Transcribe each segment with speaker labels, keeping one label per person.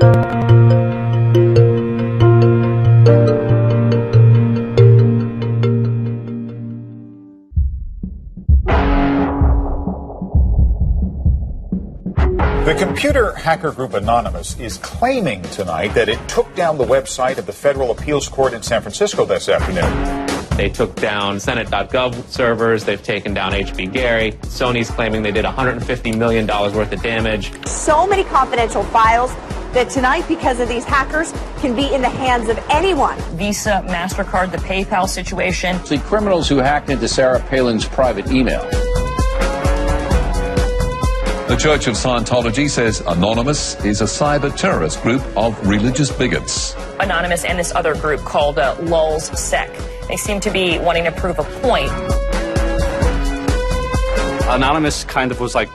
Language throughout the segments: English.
Speaker 1: The computer hacker group Anonymous is claiming tonight that it took down the website of the Federal Appeals Court in San Francisco this afternoon.
Speaker 2: They took down Senate.gov servers. They've taken down HB Gary. Sony's claiming they did $150 million worth of damage.
Speaker 3: So many confidential files that tonight, because of these hackers, can be in the hands of anyone.
Speaker 4: Visa, MasterCard, the PayPal situation.
Speaker 5: The criminals who hacked into Sarah Palin's private email.
Speaker 6: The Church of Scientology says Anonymous is a cyber terrorist group of religious bigots.
Speaker 4: Anonymous and this other group called Lulz Sec. They seem to be wanting to prove a point.
Speaker 7: Anonymous kind of was like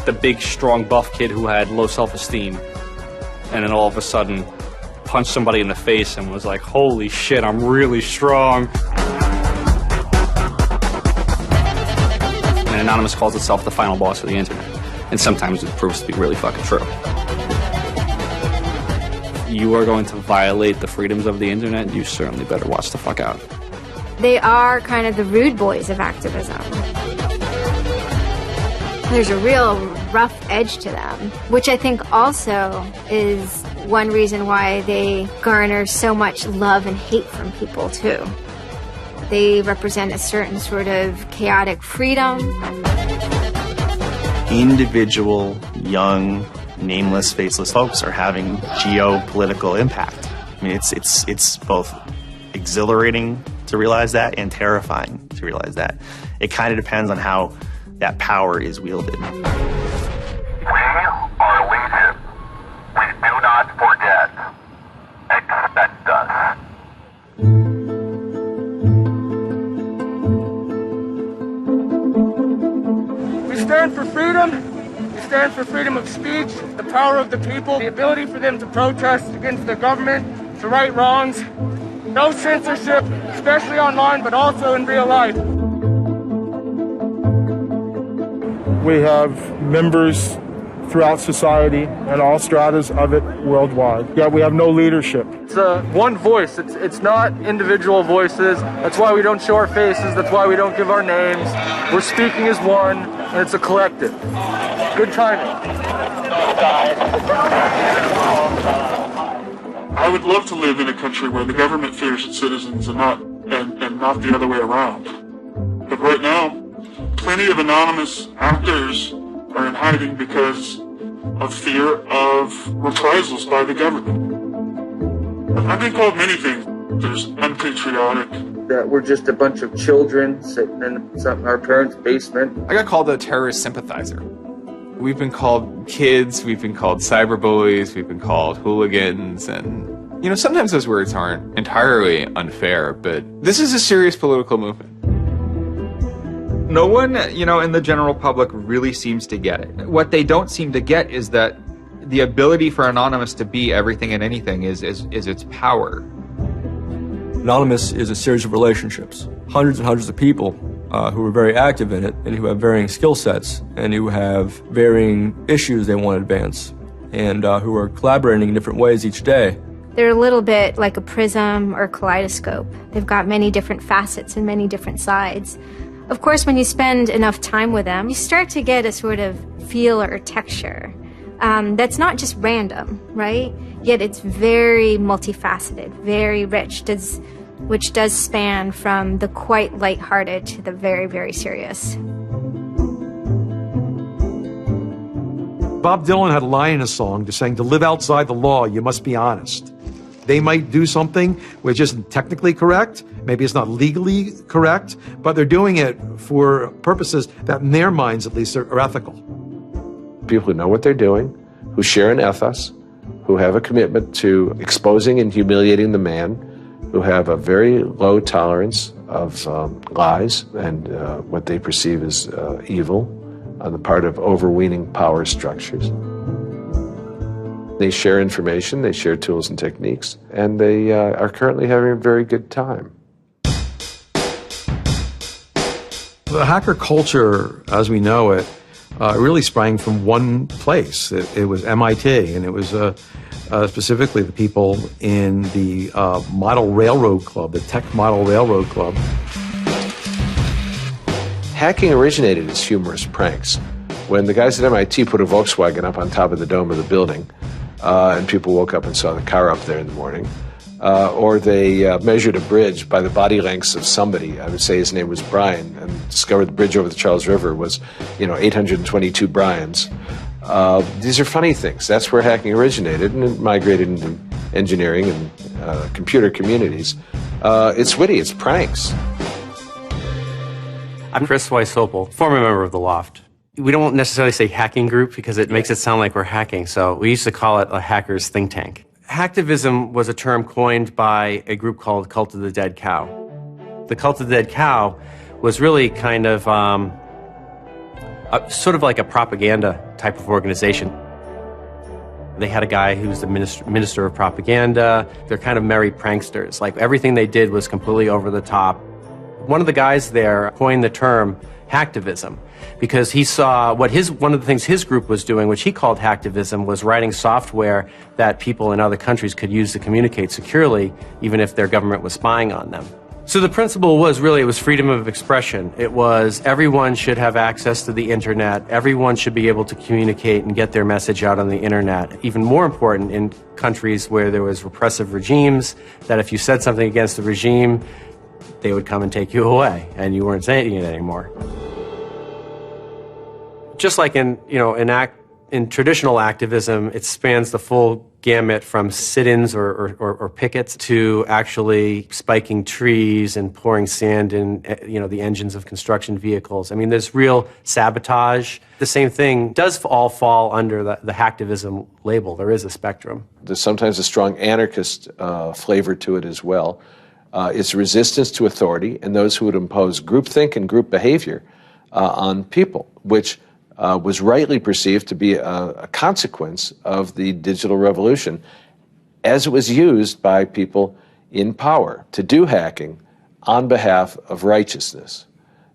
Speaker 7: the big, strong, buff kid who had low self-esteem. And then all of a sudden punched somebody in the face and was like, holy shit, I'm really strong. And Anonymous calls itself the final boss of the internet. And sometimes it proves to be really fucking true. You are going to violate the freedoms of the internet, you certainly better watch the fuck out.
Speaker 8: They are kind of the rude boys of activism. There's a real rough edge to them, which I think also is one reason why they garner so much love and hate from people, too. They represent a certain sort of chaotic freedom.
Speaker 9: Individual, young, nameless, faceless folks are having geopolitical impact. I mean, it's both exhilarating to realize that and terrifying to realize that. It kind of depends on how that power is wielded.
Speaker 10: We are Legion. Please do not forget. Expect us.
Speaker 11: We stand for freedom. We stand for freedom of speech, the power of the people, the ability for them to protest against the government, to right wrongs. No censorship, especially online, but also in real life.
Speaker 12: We have members throughout society and all stratas of it worldwide. Yet we have no leadership.
Speaker 11: It's one voice. It's not individual voices. That's why we don't show our faces. That's why we don't give our names. We're speaking as one, and it's a collective. Good timing.
Speaker 13: I would love to live in a country where the government fears its citizens and not the other way around. But right now, plenty of anonymous actors are in hiding because of fear of reprisals by the government. I've been called many things. There's unpatriotic.
Speaker 11: That we're just a bunch of children sitting in our parents' basement.
Speaker 14: I got called a terrorist sympathizer. We've been called kids, we've been called cyberbullies, we've been called hooligans, and, you know, sometimes those words aren't entirely unfair, but this is a serious political movement.
Speaker 15: No one, in the general public really seems to get it. What they don't seem to get is that the ability for Anonymous to be everything and anything is its power.
Speaker 16: Anonymous is a series of relationships, hundreds and hundreds of people who are very active in it and who have varying skill sets and who have varying issues they want to advance and who are collaborating in different ways each day.
Speaker 8: They're a little bit like a prism or a kaleidoscope. They've got many different facets and many different sides. Of course, when you spend enough time with them, you start to get a sort of feel or texture that's not just random, right? Yet it's very multifaceted, very rich, which does span from the quite lighthearted to the very, very serious.
Speaker 17: Bob Dylan had a line in a song just saying, to live outside the law, you must be honest. They might do something which isn't technically correct, maybe it's not legally correct, but they're doing it for purposes that in their minds at least are ethical.
Speaker 18: People who know what they're doing, who share an ethos, who have a commitment to exposing and humiliating the man, who have a very low tolerance of lies and what they perceive as evil on the part of overweening power structures. They share information, they share tools and techniques, and they are currently having a very good time.
Speaker 17: The hacker culture, as we know it, really sprang from one place. It was MIT, and it was specifically the people in the Model Railroad Club, the Tech Model Railroad Club.
Speaker 18: Hacking originated as humorous pranks. When the guys at MIT put a Volkswagen up on top of the dome of the building, and people woke up and saw the car up there in the morning, or they measured a bridge by the body lengths of somebody. I would say his name was Brian, and discovered the bridge over the Charles River was, 822 Brians. These are funny things. That's where hacking originated, and it migrated into engineering and computer communities. It's witty. It's pranks.
Speaker 19: I'm Chris Weishopel, former member of the Loft. We don't necessarily say hacking group because it makes it sound like we're hacking, so we used to call it a hackers think tank. Hacktivism was a term coined by a group called Cult of the Dead Cow. The Cult of the Dead Cow was really kind of sort of like a propaganda type of organization. They had a guy who's the minister of propaganda. They're kind of merry pranksters. Like, everything they did was completely over the top. One of the guys there coined the term hacktivism because he saw one of the things his group was doing, which he called hacktivism, was writing software that people in other countries could use to communicate securely, even if their government was spying on them. So the principle was really, it was freedom of expression. It was everyone should have access to the internet. Everyone should be able to communicate and get their message out on the internet. Even more important in countries where there was repressive regimes, that if you said something against the regime, they would come and take you away, and you weren't saying it anymore. Just like in traditional activism, it spans the full gamut from sit-ins or pickets to actually spiking trees and pouring sand in, the engines of construction vehicles. I mean, there's real sabotage. The same thing does all fall under the hacktivism label. There is a spectrum.
Speaker 18: There's sometimes a strong anarchist flavor to it as well. It's resistance to authority and those who would impose groupthink and group behavior on people, which was rightly perceived to be a consequence of the digital revolution as it was used by people in power to do hacking on behalf of righteousness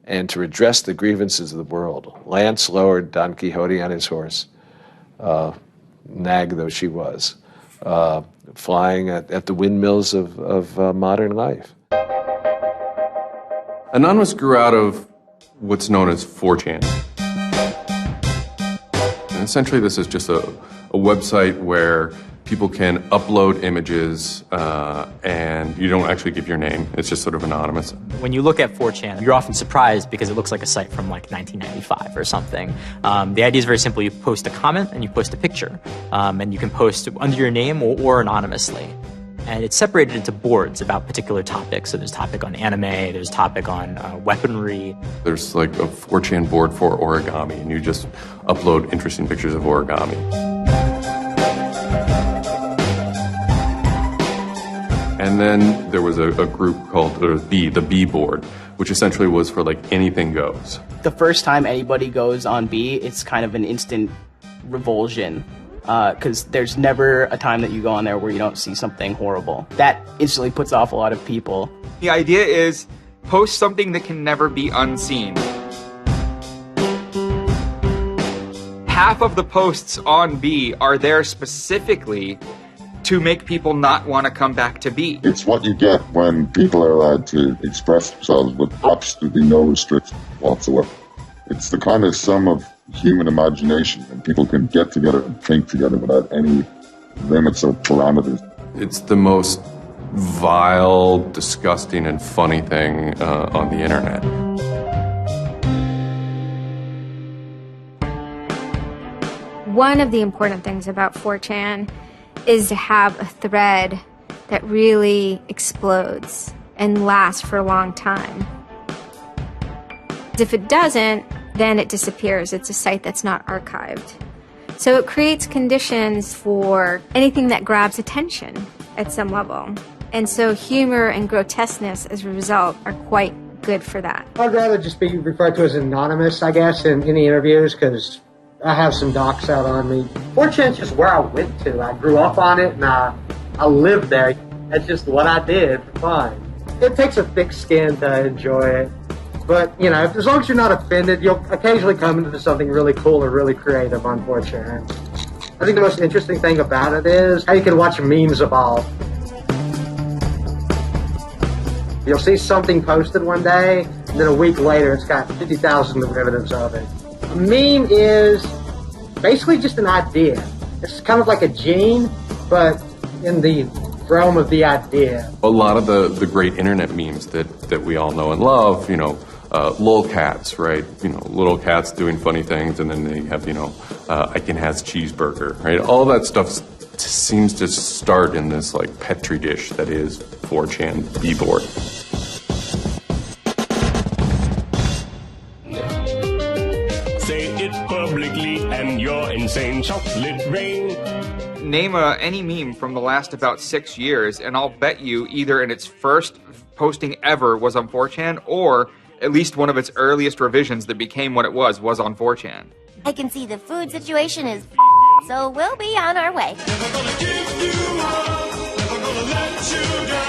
Speaker 18: and to redress the grievances of the world. Lance lowered Don Quixote on his horse, nag though she was, flying at the windmills of modern life.
Speaker 14: Anonymous grew out of what's known as 4chan. And essentially, this is just a website where people can upload images and you don't actually give your name. It's just sort of anonymous.
Speaker 20: When you look at 4chan, you're often surprised because it looks like a site from like 1995 or something. The idea is very simple. You post a comment and you post a picture. And you can post under your name or anonymously. And it's separated into boards about particular topics. So there's a topic on anime, there's a topic on weaponry. There's like a 4chan board for origami, and you just upload interesting pictures of origami. And then there was a group called the B board, which essentially was for like anything goes.
Speaker 21: The first time anybody goes on B, it's kind of an instant revulsion. Because there's never a time that you go on there where you don't see something horrible. That instantly puts off a lot of people.
Speaker 15: The idea is post something that can never be unseen. Half of the posts on B are there specifically to make people not want to come back to B.
Speaker 22: It's what you get when people are allowed to express themselves with absolutely no restriction whatsoever. It's the kind of sum of human imagination, and people can get together and think together without any limits or parameters.
Speaker 14: It's the most vile, disgusting, and funny thing on the internet.
Speaker 8: One of the important things about 4chan is to have a thread that really explodes and lasts for a long time. If it doesn't, then it disappears. It's a site that's not archived. So it creates conditions for anything that grabs attention at some level. And so humor and grotesqueness as a result are quite good for that.
Speaker 23: I'd rather just be referred to as anonymous, I guess, in any interviews, because I have some docs out on me. 4chan's just where I went to. I grew up on it, and I lived there. That's just what I did for fun. It takes a thick skin to enjoy it. But, as long as you're not offended, you'll occasionally come into something really cool or really creative on 4chan. I think the most interesting thing about it is how you can watch memes evolve. You'll see something posted one day, and then a week later it's got 50,000 derivatives of it. A meme is basically just an idea. It's kind of like a gene, but in the realm of the idea.
Speaker 1: A lot of the great internet memes that we all know and love, you know, lolcats, right? You know, little cats doing funny things, and then they have, you know, Icon has cheeseburger, right? All that stuff seems to start in this like petri dish that is 4chan B-board.
Speaker 2: Say it publicly and your insane chocolate rain.
Speaker 15: Name any meme from the last about 6 years, and I'll bet you either in its first posting ever was on 4chan, or at least one of its earliest revisions that became what it was on 4chan.
Speaker 3: I can see the food situation is so we'll be on our way.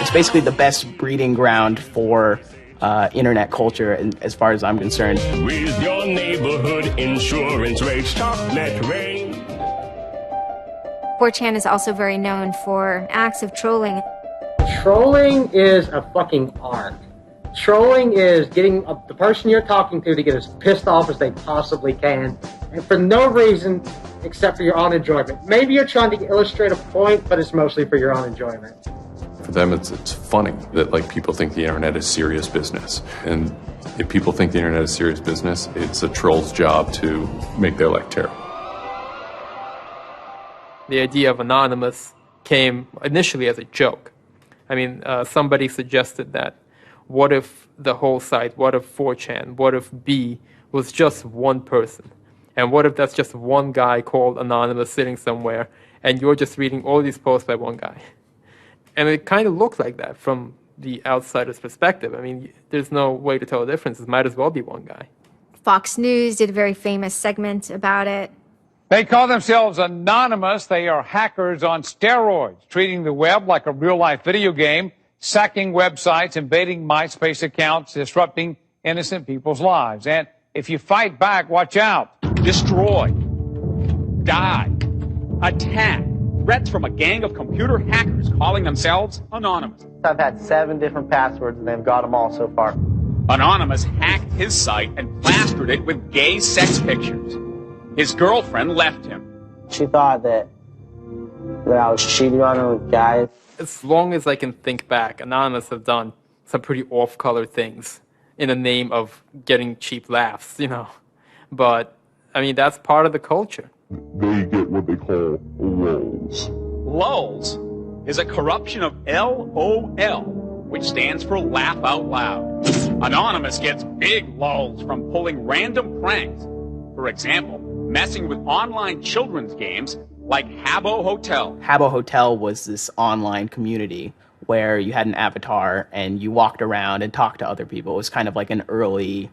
Speaker 21: It's basically the best breeding ground for internet culture, as far as I'm concerned.
Speaker 2: With your neighborhood insurance rates, chocolate rain.
Speaker 8: 4chan is also very known for acts of trolling.
Speaker 23: Trolling is a fucking art. Trolling is getting the person you're talking to get as pissed off as they possibly can, and for no reason except for your own enjoyment. Maybe you're trying to illustrate a point, but it's mostly for your own enjoyment.
Speaker 1: For them, it's funny that like people think the internet is serious business, and if people think the internet is serious business, it's a troll's job to make their life terrible.
Speaker 24: The idea of anonymous came initially as a joke. I mean, somebody suggested that what if the whole site, what if 4chan, what if B was just one person? And what if that's just one guy called Anonymous sitting somewhere and you're just reading all these posts by one guy? And it kind of looks like that from the outsider's perspective. I mean, there's no way to tell the difference. It might as well be one guy.
Speaker 8: Fox News did a very famous segment about it.
Speaker 25: They call themselves Anonymous. They are hackers on steroids, treating the web like a real-life video game, sacking websites, invading MySpace accounts, disrupting innocent people's lives. And if you fight back, watch out. Destroy. Die. Attack. Threats from a gang of computer hackers calling themselves Anonymous.
Speaker 23: I've had 7 different passwords and they've got them all so far.
Speaker 25: Anonymous hacked his site and plastered it with gay sex pictures. His girlfriend left him.
Speaker 23: She thought that I was cheating on her with guys.
Speaker 24: As long as I can think back, Anonymous have done some pretty off-color things in the name of getting cheap laughs, you know. But, I mean, that's part of the culture.
Speaker 13: They get what they call lulz.
Speaker 25: Lulz is a corruption of LOL, which stands for laugh out loud. Anonymous gets big lulz from pulling random pranks. For example, messing with online children's games like Habbo Hotel.
Speaker 21: Habbo Hotel was this online community where you had an avatar and you walked around and talked to other people. It was kind of like an early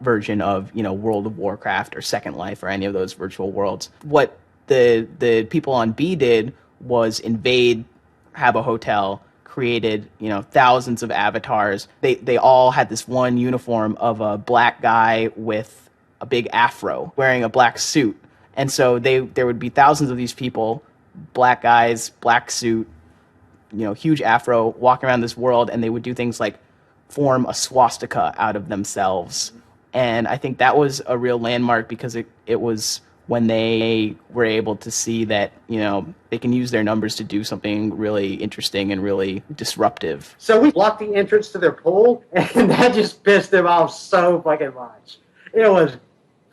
Speaker 21: version of, you know, World of Warcraft or Second Life or any of those virtual worlds. What the people on B did was invade Habbo Hotel, created, you know, thousands of avatars. They all had this one uniform of a black guy with a big afro wearing a black suit. And so there would be thousands of these people, black guys, black suit, you know, huge afro, walking around this world, and they would do things like form a swastika out of themselves. And I think that was a real landmark because it was when they were able to see that, you know, they can use their numbers to do something really interesting and really disruptive.
Speaker 23: So we blocked the entrance to their pool, and that just pissed them off so fucking much. It was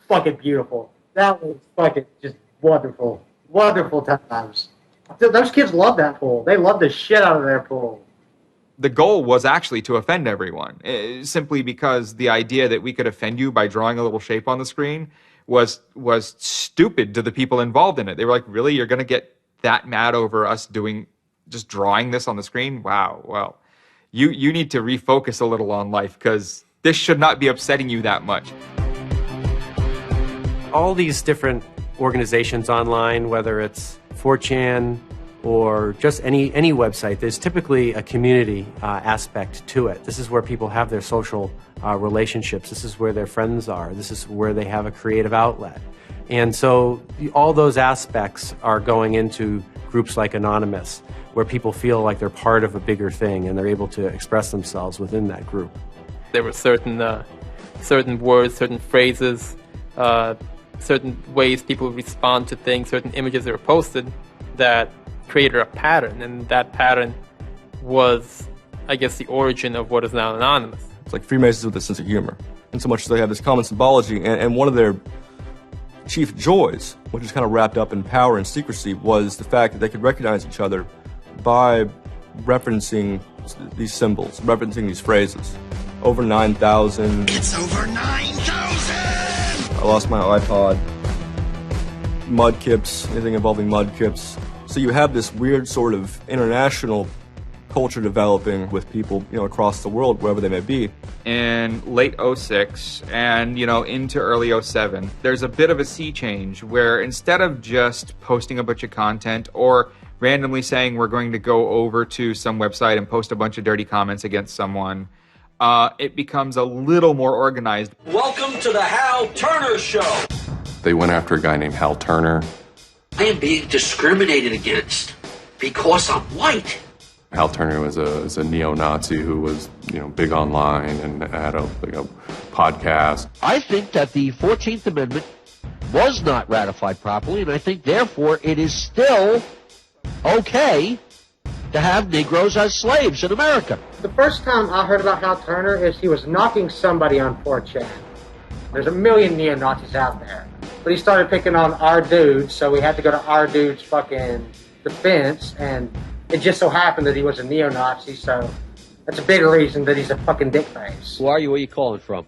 Speaker 23: fucking beautiful. That was fucking just wonderful. Wonderful times. Those kids love that pool. They love the shit out of their pool.
Speaker 15: The goal was actually to offend everyone, simply because the idea that we could offend you by drawing a little shape on the screen was stupid to the people involved in it. They were like, really? You're going to get that mad over us just drawing this on the screen? Wow, well, you need to refocus a little on life because this should not be upsetting you that much.
Speaker 19: All these different organizations online, whether it's 4chan or just any website, there's typically a community aspect to it. This is where people have their social relationships. This is where their friends are. This is where they have a creative outlet. And so all those aspects are going into groups like Anonymous, where people feel like they're part of a bigger thing and they're able to express themselves within that group.
Speaker 24: There were certain words, certain phrases, certain ways people respond to things, certain images that were posted that created a pattern, and that pattern was, I guess, the origin of what is now Anonymous.
Speaker 16: It's like Freemasons with a sense of humor, in so much as they have this common symbology, and one of their chief joys, which is kind of wrapped up in power and secrecy, was the fact that they could recognize each other by referencing these symbols, referencing these phrases. Over 9,000.
Speaker 4: It's over 9,000!
Speaker 16: I lost my iPod. Mudkips, anything involving mudkips. So you have this weird sort of international culture developing with people, across the world, wherever they may be.
Speaker 15: In late 06 and, into early 07, there's a bit of a sea change where instead of just posting a bunch of content or randomly saying we're going to go over to some website and post a bunch of dirty comments against someone, it becomes a little more organized.
Speaker 4: Welcome to the Hal Turner Show.
Speaker 1: They went after a guy named Hal Turner.
Speaker 4: I am being discriminated against because I'm white.
Speaker 1: Hal Turner was a neo-Nazi who was, big online and had a podcast.
Speaker 5: I think that the 14th Amendment was not ratified properly, and I think, therefore, it is still okay to have Negroes as slaves in America.
Speaker 23: The first time I heard about Hal Turner is he was knocking somebody on 4chan. There's a million neo-Nazis out there. But he started picking on our dude, so we had to go to our dude's fucking defense, and it just so happened that he was a neo-Nazi, so that's a bigger reason that he's a fucking dickface.
Speaker 5: Who are you? Where are you calling from?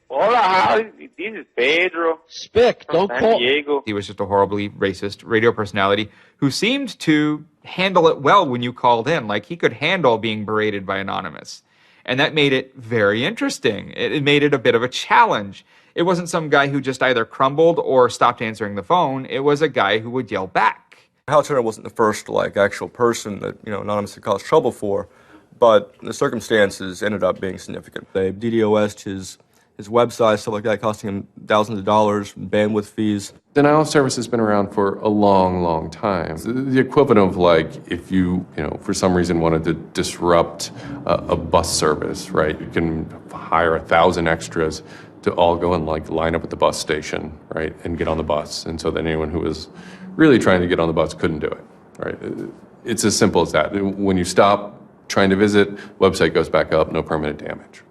Speaker 6: Hola, this is Pedro.
Speaker 5: Spick, don't call.
Speaker 6: Diego.
Speaker 15: He was just a horribly racist radio personality who seemed to handle it well when you called in. Like, he could handle being berated by Anonymous. And that made it very interesting. It made it a bit of a challenge. It wasn't some guy who just either crumbled or stopped answering the phone. It was a guy who would yell back.
Speaker 16: Hal Turner wasn't the first, actual person that, Anonymous had caused trouble for, but the circumstances ended up being significant. They DDoS'd his website, stuff like that, costing him thousands of dollars, bandwidth fees.
Speaker 1: Denial of service has been around for a long, long time. The equivalent of if you, for some reason wanted to disrupt a bus service, right? You can hire 1,000 extras to all go and line up at the bus station, right, and get on the bus. And so that anyone who was really trying to get on the bus couldn't do it, right? It's as simple as that. When you stop trying to visit, website goes back up, no permanent damage.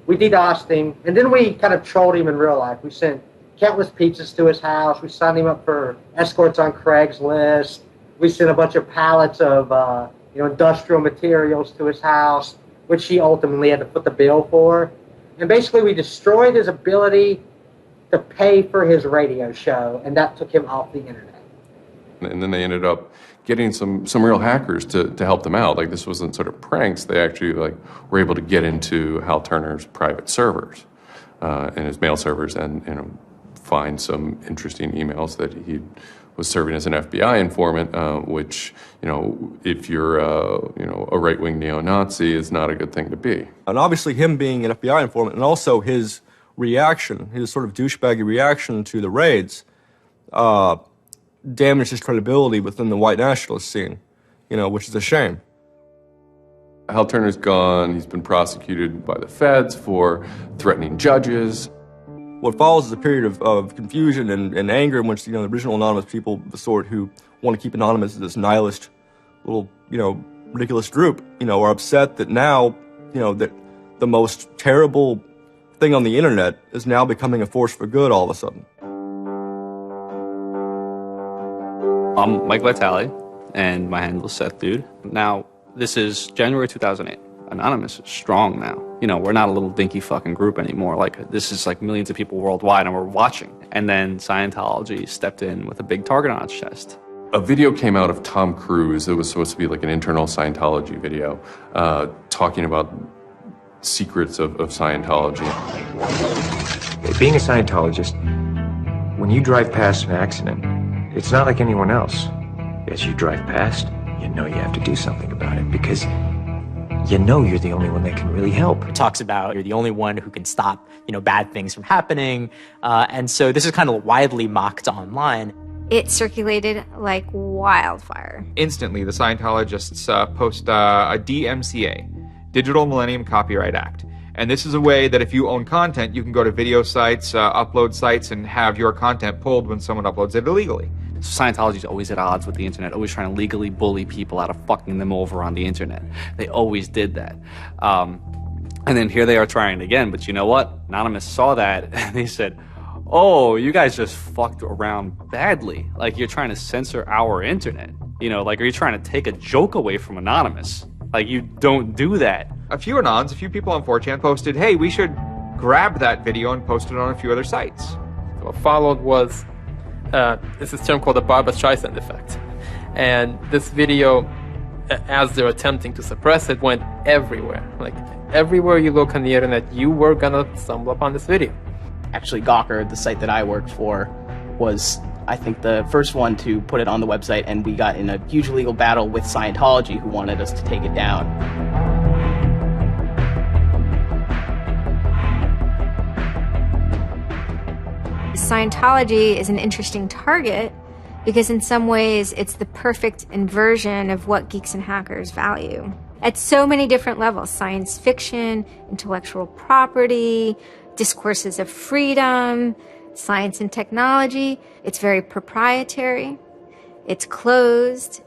Speaker 23: We DDoSed him, and then we kind of trolled him in real life. We sent countless pizzas to his house. We signed him up for escorts on Craigslist. We sent a bunch of pallets of industrial materials to his house, which he ultimately had to put the bill for. And basically, we destroyed his ability to pay for his radio show, and that took him off the internet.
Speaker 1: And then they ended up getting some real hackers to help them out. This wasn't sort of pranks. They actually were able to get into Hal Turner's private servers and his mail servers and find some interesting emails that he was serving as an FBI informant, which, if you're a right-wing neo-Nazi, is not a good thing to be.
Speaker 16: And obviously him being an FBI informant and also his reaction, his sort of douchebaggy reaction to the raids, damaged his credibility within the white nationalist scene, which is a shame.
Speaker 1: Hal Turner's gone. He's been prosecuted by the feds for threatening judges.
Speaker 16: What follows is a period of confusion and anger in which, the original Anonymous people, the sort who want to keep Anonymous as this nihilist little, ridiculous group, are upset that now, that the most terrible thing on the internet is now becoming a force for good all of a sudden.
Speaker 7: I'm Mike Vitale, and my handle is Seth Dude. Now, this is January 2008. Anonymous is strong now. We're not a little dinky fucking group anymore. This is millions of people worldwide, and we're watching. And then Scientology stepped in with a big target on its chest.
Speaker 1: A video came out of Tom Cruise. It was supposed to be an internal Scientology video, talking about secrets of Scientology.
Speaker 9: Being a Scientologist, when you drive past an accident, it's not like anyone else. As you drive past, you know you have to do something about it because you know you're the only one that can really help.
Speaker 20: It talks about you're the only one who can stop, bad things from happening. And so this is kind of widely mocked online.
Speaker 8: It circulated like wildfire.
Speaker 15: Instantly, the Scientologists post a DMCA, Digital Millennium Copyright Act. And this is a way that if you own content, you can go to video sites, upload sites, and have your content pulled when someone uploads it illegally.
Speaker 7: Scientology's always at odds with the internet, always trying to legally bully people out of fucking them over on the internet. They always did that. And then here they are trying it again, but you know what? Anonymous saw that, and they said, oh, you guys just fucked around badly. Like, you're trying to censor our internet. Like, are you trying to take a joke away from Anonymous? Like, you don't do that.
Speaker 15: A few people on 4chan posted, hey, we should grab that video and post it on a few other sites.
Speaker 24: So what followed was, this is a term called the Barbra Streisand effect. And this video, as they're attempting to suppress it, went everywhere. Like, everywhere you look on the internet, you were gonna stumble upon this video.
Speaker 21: Actually, Gawker, the site that I worked for, was, I think, the first one to put it on the website, and we got in a huge legal battle with Scientology, who wanted us to take it down.
Speaker 8: Scientology is an interesting target because in some ways it's the perfect inversion of what geeks and hackers value. At so many different levels: science fiction, intellectual property, discourses of freedom, science and technology. It's very proprietary. It's closed.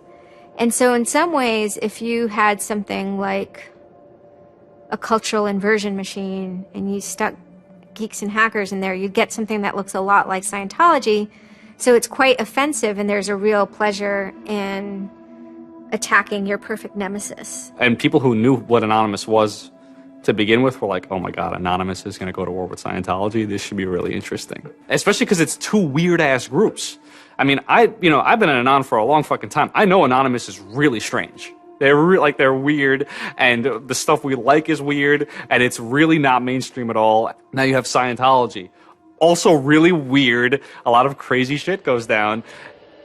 Speaker 8: And so in some ways, if you had something like a cultural inversion machine and you stuck geeks and hackers in there, you'd get something that looks a lot like Scientology. So it's quite offensive, and there's a real pleasure in attacking your perfect nemesis.
Speaker 7: And people who knew what Anonymous was to begin with were like, oh my God, Anonymous is going to go to war with Scientology. This should be really interesting. Especially because it's two weird-ass groups. I mean, I've been an Anon for a long fucking time. I know Anonymous is really strange. They're weird, and the stuff we like is weird, and it's really not mainstream at all. Now you have Scientology. Also really weird. A lot of crazy shit goes down.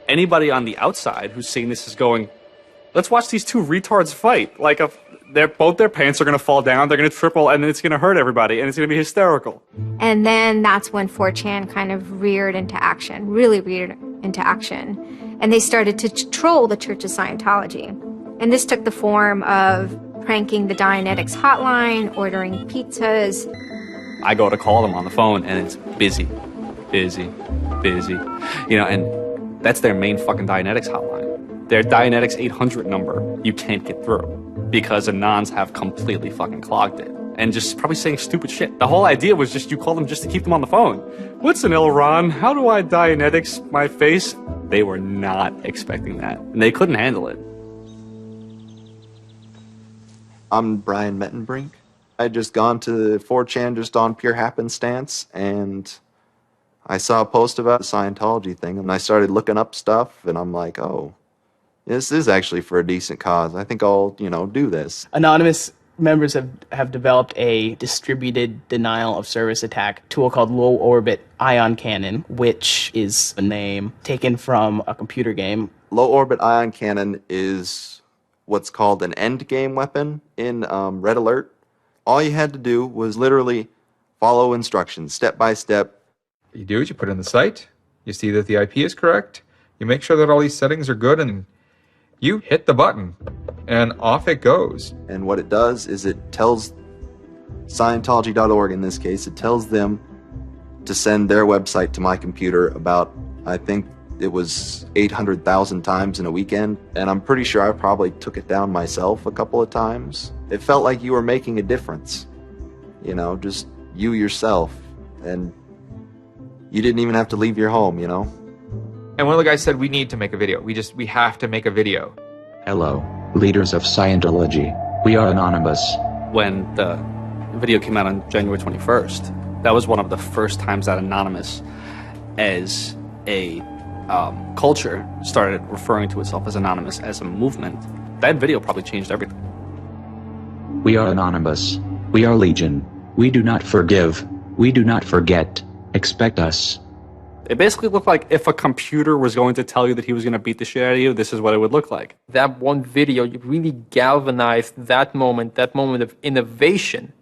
Speaker 7: Anybody on the outside who's seeing this is going, let's watch these two retards fight. Like, both their pants are going to fall down, they're going to triple, and it's going to hurt everybody, and it's going to be hysterical.
Speaker 8: And then that's when 4chan kind of reared into action, really reared into action. And they started to troll the Church of Scientology. And this took the form of pranking the Dianetics hotline, ordering pizzas.
Speaker 7: I go to call them on the phone, and it's busy. And that's their main fucking Dianetics hotline. Their Dianetics 800 number, you can't get through because Anons have completely fucking clogged it. And just probably saying stupid shit. The whole idea was just you call them just to keep them on the phone. What's an Elron? How do I Dianetics my face? They were not expecting that, and they couldn't handle it.
Speaker 10: I'm Brian Mettenbrink. I had just gone to 4chan just on pure happenstance, and I saw a post about the Scientology thing, and I started looking up stuff, and I'm like, oh, this is actually for a decent cause. I think I'll, do this.
Speaker 21: Anonymous members have developed a distributed denial of service attack tool called Low Orbit Ion Cannon, which is a name taken from a computer game.
Speaker 10: Low Orbit Ion Cannon is what's called an end game weapon in Red Alert. All you had to do was literally follow instructions step by step.
Speaker 15: You do it, you put it in the site, you see that the IP is correct, you make sure that all these settings are good, and you hit the button, and off it goes.
Speaker 10: And what it does is it tells Scientology.org, in this case, it tells them to send their website to my computer about, I think it was 800,000 times in a weekend, and I'm pretty sure I probably took it down myself a couple of times. It felt like you were making a difference, just you yourself, and you didn't even have to leave your home,
Speaker 15: And one of the guys said, we need to make a video. We have to make a video.
Speaker 11: Hello, leaders of Scientology. We are Anonymous.
Speaker 7: When the video came out on January 21st, that was one of the first times that Anonymous, as a culture, started referring to itself as Anonymous as a movement. That video probably changed everything.
Speaker 11: We are Anonymous. We are Legion. We do not forgive. We do not forget. Expect us.
Speaker 7: It basically looked like if a computer was going to tell you that he was going to beat the shit out of you, this is what it would look like.
Speaker 24: That one video really galvanized that moment of innovation.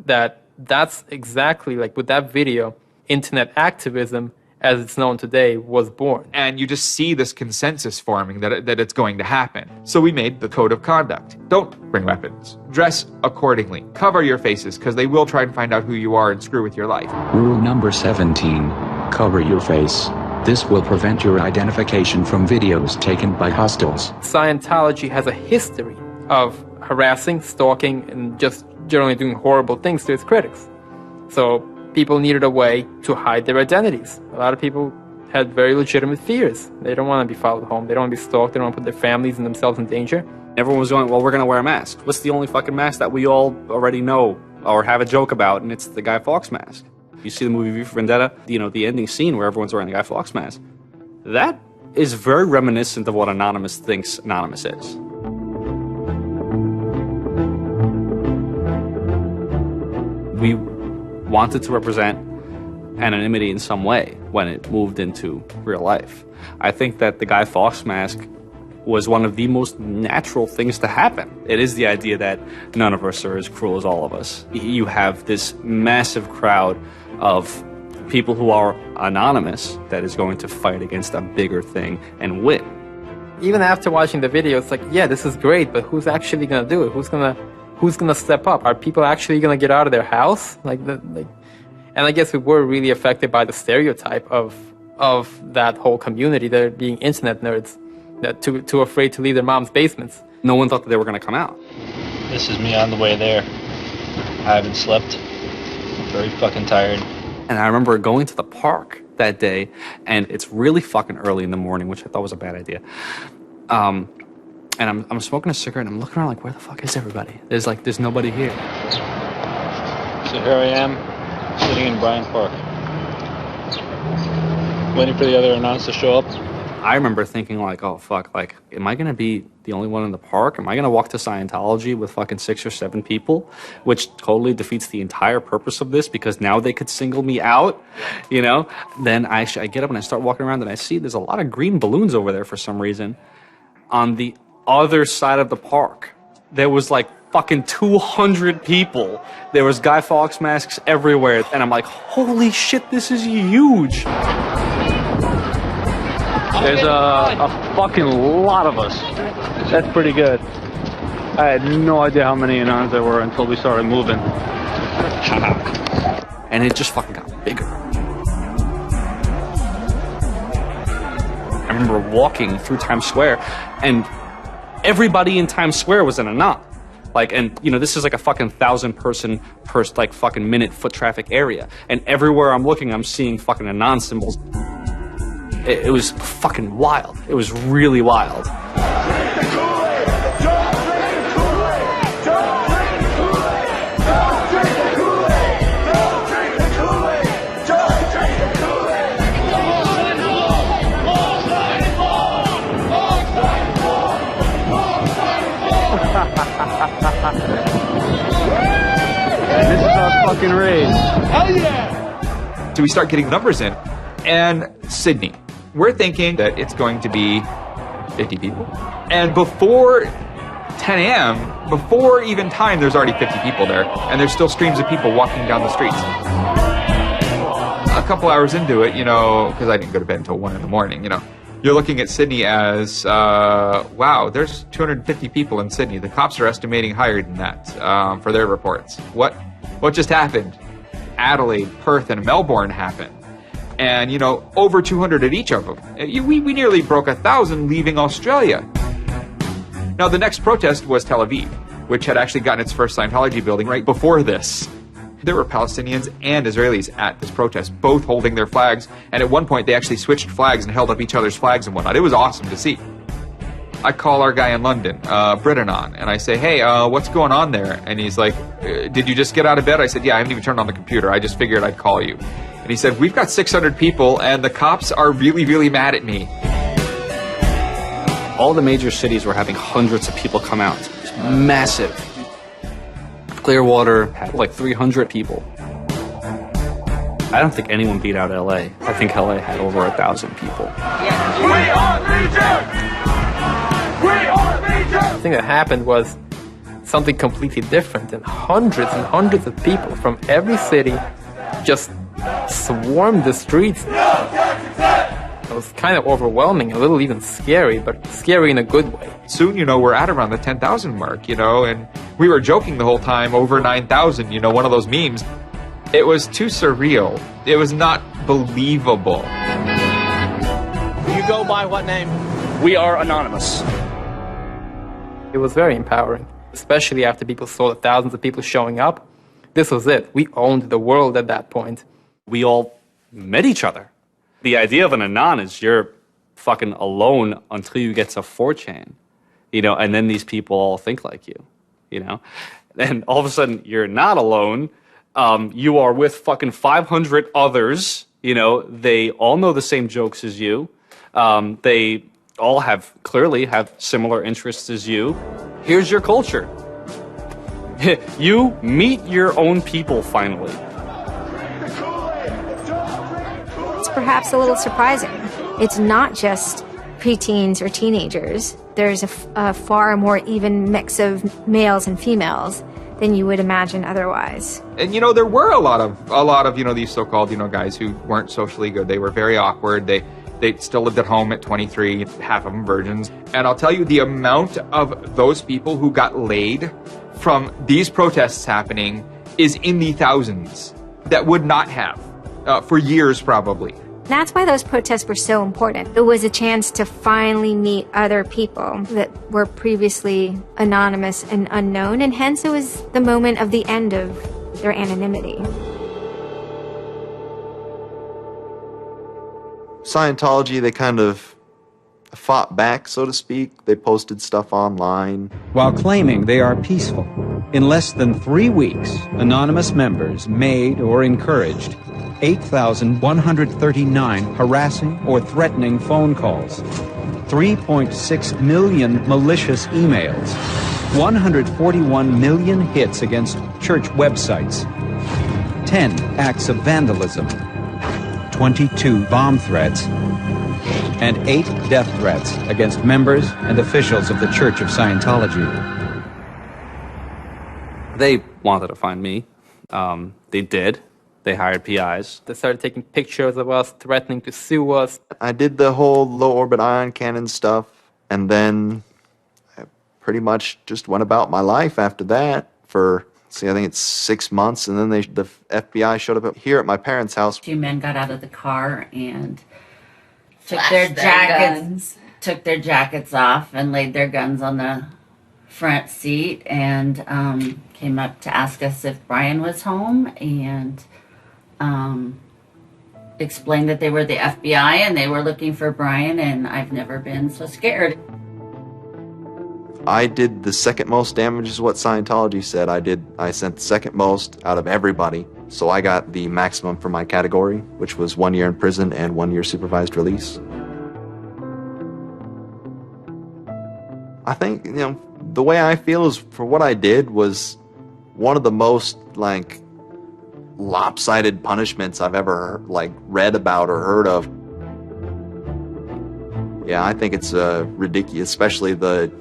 Speaker 24: That's exactly like with that video, internet activism, as it's known today, was born.
Speaker 15: And you just see this consensus forming that it's going to happen. So we made the code of conduct. Don't bring weapons. Dress accordingly. Cover your faces, because they will try and find out who you are and screw with your life.
Speaker 11: Rule number 17. Cover your face. This will prevent your identification from videos taken by hostiles.
Speaker 24: Scientology has a history of harassing, stalking, and just generally doing horrible things to its critics. So people needed a way to hide their identities. A lot of people had very legitimate fears. They don't want to be followed home. They don't want to be stalked. They don't want to put their families and themselves in danger.
Speaker 7: Everyone was going, well, we're going to wear a mask. What's the only fucking mask that we all already know or have a joke about? And it's the Guy Fawkes mask. You see the movie V for Vendetta, the ending scene where everyone's wearing the Guy Fawkes mask. That is very reminiscent of what Anonymous thinks Anonymous is. We wanted to represent anonymity in some way when it moved into real life. I think that the Guy Fawkes mask was one of the most natural things to happen. It is the idea that none of us are as cruel as all of us. You have this massive crowd of people who are anonymous that is going to fight against a bigger thing and win.
Speaker 24: Even after watching the video, it's like, yeah, this is great, but who's actually going to do it? Who's gonna step up? Are people actually gonna get out of their house? And I guess we were really affected by the stereotype of that whole community, they're being internet nerds, that too afraid to leave their mom's basements.
Speaker 7: No one thought that they were gonna come out.
Speaker 12: This is me on the way there. I haven't slept. I'm very fucking tired.
Speaker 7: And I remember going to the park that day, and it's really fucking early in the morning, which I thought was a bad idea. And I'm smoking a cigarette, and I'm looking around like, where the fuck is everybody? There's nobody here.
Speaker 12: So here I am, sitting in Bryant Park, waiting for the other announce to show up.
Speaker 7: I remember thinking like, oh fuck, like, am I gonna be the only one in the park? Am I gonna walk to Scientology with fucking 6 or 7 people? Which totally defeats the entire purpose of this, because now they could single me out, Then I get up and I start walking around, and I see there's a lot of green balloons over there for some reason. On the other side of the park, there was like fucking 200 people. There was Guy Fawkes masks everywhere, and I'm like, holy shit, this is huge.
Speaker 12: There's a fucking lot of us. That's pretty good. I had no idea how many Anons there were until we started moving.
Speaker 7: And it just fucking got bigger. I remember walking through Times Square, and everybody in Times Square was an Anon. This is like a fucking 1,000 person per fucking minute foot traffic area. And everywhere I'm looking, I'm seeing fucking Anon symbols. It was fucking wild. It was really wild.
Speaker 12: This is our fucking race.
Speaker 15: Hell yeah! So we start getting numbers in. And Sydney. We're thinking that it's going to be 50 people. And before 10 a.m., before even time, there's already 50 people there. And there's still streams of people walking down the streets. A couple hours into it, because I didn't go to bed until 1 in the morning, you're looking at Sydney as, wow, there's 250 people in Sydney. The cops are estimating higher than that for their reports. What just happened? Adelaide, Perth, and Melbourne happened. And, over 200 at each of them. We nearly broke 1,000 leaving Australia. Now, the next protest was Tel Aviv, which had actually gotten its first Scientology building right before this. There were Palestinians and Israelis at this protest, both holding their flags, and at one point they actually switched flags and held up each other's flags and whatnot. It was awesome to see. I call our guy in London, Britanon, and I say, hey, what's going on there? And he's like, did you just get out of bed? I said, yeah, I haven't even turned on the computer. I just figured I'd call you. And he said, we've got 600 people, and the cops are really, really mad at me.
Speaker 7: All the major cities were having hundreds of people come out. It was massive. Clearwater had like 300 people. I don't think anyone beat out LA. I think LA had over 1,000 people.
Speaker 2: We are Legion! We are Legion!
Speaker 24: The thing that happened was something completely different, and hundreds of people from every city just swarmed the streets. It was kind of overwhelming, a little even scary, but scary in a good way.
Speaker 15: Soon, we're at around the 10,000 mark, and we were joking the whole time, over 9,000, one of those memes. It was too surreal. It was not believable.
Speaker 3: You go by what name?
Speaker 24: We are anonymous. It was very empowering, especially after people saw the thousands of people showing up. This was it. We owned the world at that point.
Speaker 7: We all met each other. The idea of an Anon is you're fucking alone until you get to 4chan, and then these people all think like you, And all of a sudden, you're not alone. You are with fucking 500 others, They all know the same jokes as you. They all clearly have similar interests as you. Here's your culture. You meet your own people finally.
Speaker 8: It's perhaps a little surprising. It's not just preteens or teenagers. There's a far more even mix of males and females than you would imagine otherwise.
Speaker 15: And there were a lot of these so-called guys who weren't socially good. They were very awkward. They still lived at home at 23, half of them virgins. And I'll tell you, the amount of those people who got laid from these protests happening is in the thousands that would not have for years probably.
Speaker 8: That's why those protests were so important. It was a chance to finally meet other people that were previously anonymous and unknown, and hence it was the moment of the end of their anonymity.
Speaker 10: Scientology, they kind of fought back, so to speak. They posted stuff online.
Speaker 14: While claiming they are peaceful, in less than 3 weeks, anonymous members made or encouraged 8,139 harassing or threatening phone calls, 3.6 million malicious emails, 141 million hits against church websites, 10 acts of vandalism, 22 bomb threats, and 8 death threats against members and officials of the Church of Scientology.
Speaker 7: They wanted to find me. They did. They hired PIs.
Speaker 24: They started taking pictures of us, threatening to sue us.
Speaker 10: I did the whole low-orbit ion cannon stuff, and then I pretty much just went about my life after that for, I think it's 6 months, and then the FBI showed up here at my parents' house.
Speaker 17: 2 men got out of the car and took
Speaker 18: Flashed
Speaker 17: their jackets off and laid their guns on the front seat and came up to ask us if Brian was home and explained that they were the FBI and they were looking for Brian, and I've never been so scared.
Speaker 10: I did the second most damage is what Scientology said. I sent the second most out of everybody. So I got the maximum for my category, which was 1 year in prison and 1 year supervised release. I think, the way I feel is for what I did was one of the most lopsided punishments I've ever read about or heard of. Yeah, I think it's ridiculous, especially the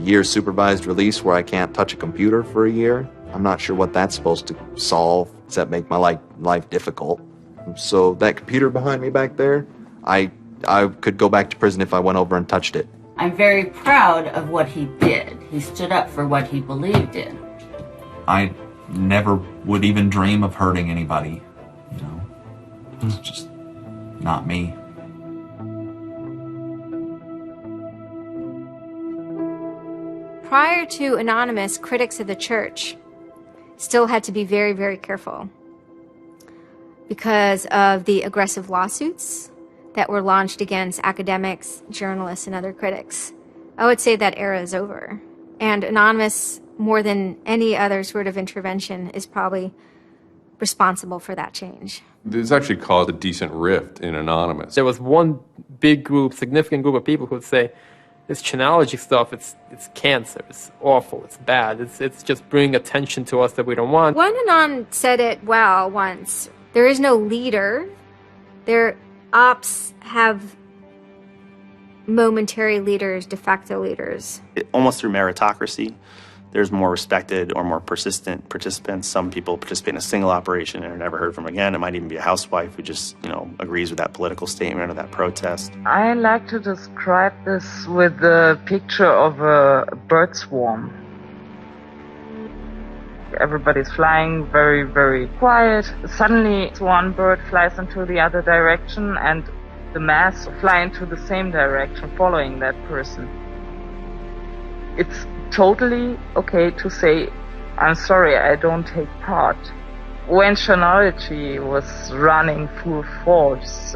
Speaker 10: year supervised release where I can't touch a computer for a year. I'm not sure what that's supposed to solve except make my life difficult. So that computer behind me back there, I could go back to prison if I went over and touched it.
Speaker 17: I'm very proud of what he did. He stood up for what he believed in.
Speaker 22: I never would even dream of hurting anybody. It's just not me.
Speaker 8: Prior to Anonymous, critics of the church still had to be very, very careful because of the aggressive lawsuits that were launched against academics, journalists, and other critics. I would say that era is over. And Anonymous, more than any other sort of intervention, is probably responsible for that change.
Speaker 1: This actually caused a decent rift in Anonymous.
Speaker 24: There was one big group, significant group of people who would say, this Chanology stuff, it's cancer, it's awful, it's bad, it's just bringing attention to us that we don't want.
Speaker 8: One Anon said it well once. There is no leader. Their ops have momentary leaders, de facto leaders.
Speaker 3: Almost through meritocracy, there's more respected or more persistent participants. Some people participate in a single operation and are never heard from again. It might even be a housewife who just, agrees with that political statement or that protest.
Speaker 13: I like to describe this with the picture of a bird swarm. Everybody's flying very, very quiet. Suddenly, one bird flies into the other direction and the mass fly into the same direction, following that person. It's totally okay to say, I'm sorry, I don't take part. When Chronology was running full force,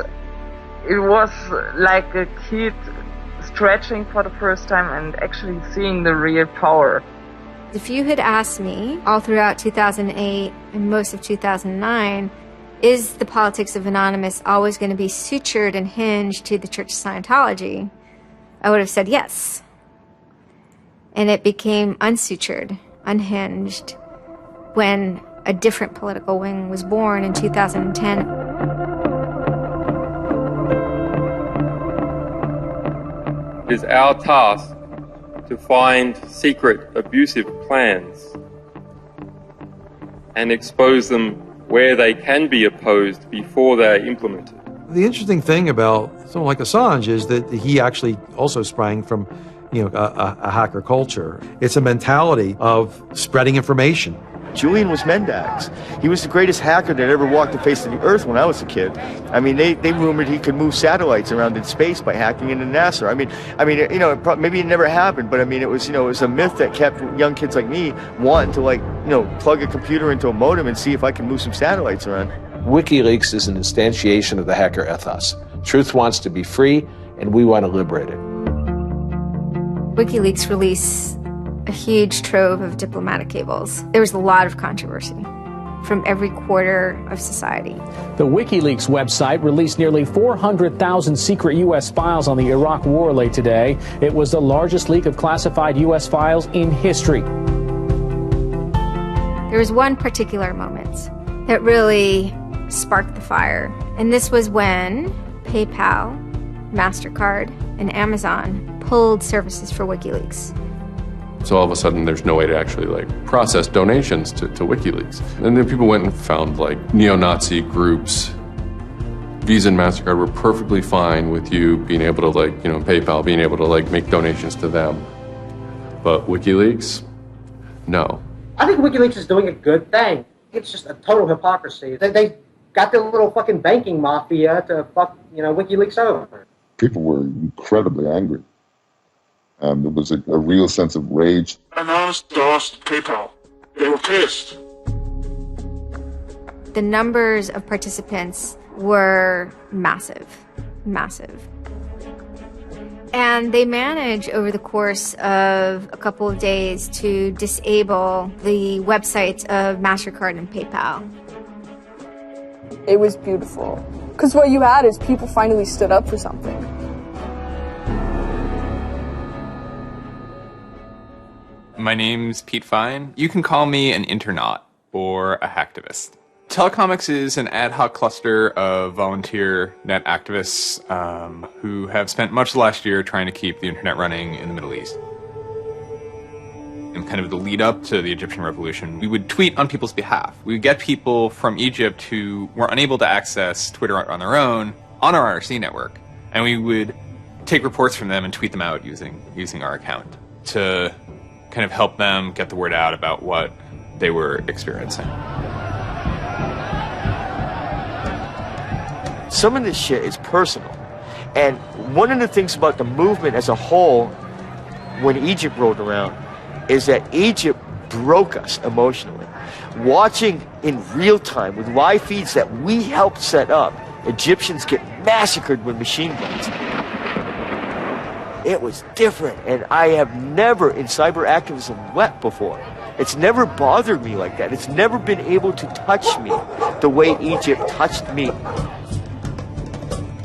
Speaker 13: it was like a kid stretching for the first time and actually seeing the real power.
Speaker 8: If you had asked me all throughout 2008 and most of 2009, is the politics of Anonymous always going to be sutured and hinged to the Church of Scientology? I would have said yes. And it became unsutured, unhinged, when a different political wing was born in 2010.
Speaker 18: It is our task to find secret, abusive plans and expose them where they can be opposed before they are implemented.
Speaker 9: The interesting thing about someone like Assange is that he actually also sprang from a hacker culture. It's a mentality of spreading information.
Speaker 19: Julian was Mendax. He was the greatest hacker that ever walked the face of the earth when I was a kid. I mean, they rumored he could move satellites around in space by hacking into NASA. Maybe it never happened, but it was a myth that kept young kids like me wanting to plug a computer into a modem and see if I can move some satellites around.
Speaker 25: WikiLeaks is an instantiation of the hacker ethos. Truth wants to be free, and we want to liberate it.
Speaker 8: WikiLeaks released a huge trove of diplomatic cables. There was a lot of controversy from every quarter of society.
Speaker 26: The WikiLeaks website released nearly 400,000 secret U.S. files on the Iraq War late today. It was the largest leak of classified U.S. files in history.
Speaker 8: There was one particular moment that really sparked the fire, and this was when PayPal, MasterCard, and Amazon pulled services for WikiLeaks.
Speaker 1: So all of a sudden, there's no way to actually process donations to WikiLeaks. And then people went and found neo-Nazi groups. Visa and MasterCard were perfectly fine with you being able to PayPal, being able to make donations to them. But WikiLeaks, no.
Speaker 23: I think WikiLeaks is doing a good thing. It's just a total hypocrisy. They got their little fucking banking mafia to fuck, WikiLeaks over.
Speaker 27: People were incredibly angry. There was a real sense of rage.
Speaker 28: Anonymous DOSed PayPal. They were pissed.
Speaker 8: The numbers of participants were massive. And they managed over the course of a couple of days to disable the websites of MasterCard and PayPal.
Speaker 29: It was beautiful. Because what you had is people finally stood up for something.
Speaker 30: My name's Pete Fine. You can call me an internaut or a hacktivist. Telecomics is an ad hoc cluster of volunteer net activists who have spent much of the last year trying to keep the internet running in the Middle East. In kind of the lead up to the Egyptian revolution, we would tweet on people's behalf. We would get people from Egypt who were unable to access Twitter on their own on our IRC network, and we would take reports from them and tweet them out using our account to kind of help them get the word out about what they were experiencing.
Speaker 19: Some of this shit is personal. And one of the things about the movement as a whole, when Egypt rolled around, is that Egypt broke us emotionally. Watching in real time with live feeds that we helped set up, Egyptians get massacred with machine guns. It was different, and I have never in cyber activism wept before. It's never bothered me like that. It's never been able to touch me the way Egypt touched me.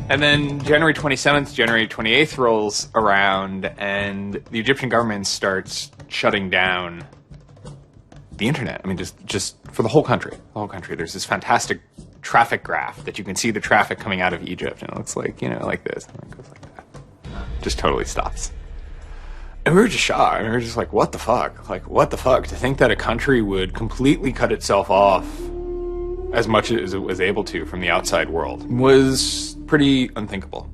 Speaker 30: And then January 27th, January 28th rolls around, and the Egyptian government starts shutting down the internet. I mean, just for the whole country. The whole country. There's this fantastic traffic graph that you can see the traffic coming out of Egypt, and it looks like, like this, and it goes like that. Just totally stops. And we were just shocked. I mean, we were just like, what the fuck? Like, what the fuck? To think that a country would completely cut itself off as much as it was able to from the outside world was pretty unthinkable.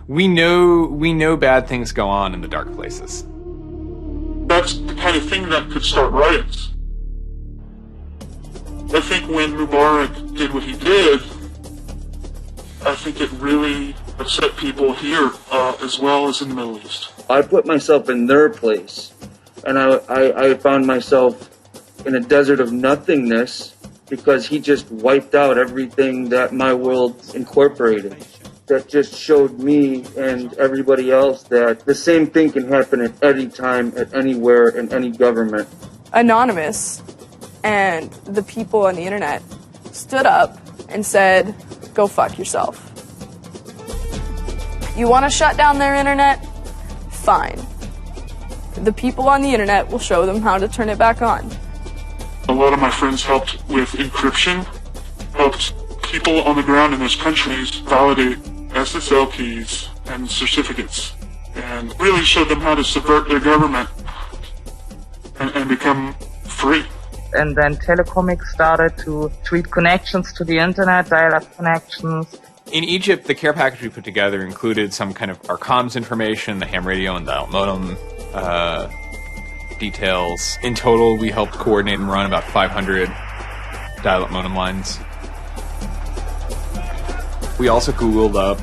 Speaker 30: We know bad things go on in the dark places.
Speaker 28: That's the kind of thing that could start riots. I think when Mubarak did what he did, I think it really upset people here as well as in the Middle East.
Speaker 2: I put myself in their place, and I found myself in a desert of nothingness because he just wiped out everything that my world incorporated. That just showed me and everybody else that the same thing can happen at any time, at anywhere, in any government.
Speaker 29: Anonymous and the people on the internet stood up and said, go fuck yourself. You want to shut down their internet? Fine. The people on the internet will show them how to turn it back on.
Speaker 28: A lot of my friends helped with encryption, helped people on the ground in those countries validate SSL keys and certificates, and really showed them how to subvert their government and become free.
Speaker 13: And then Telecomics started to tweet connections to the internet, dial-up connections.
Speaker 30: In Egypt, the care package we put together included some kind of our comms information, the ham radio and dial modem details. In total, we helped coordinate and run about 500 dial-up modem lines. We also Googled up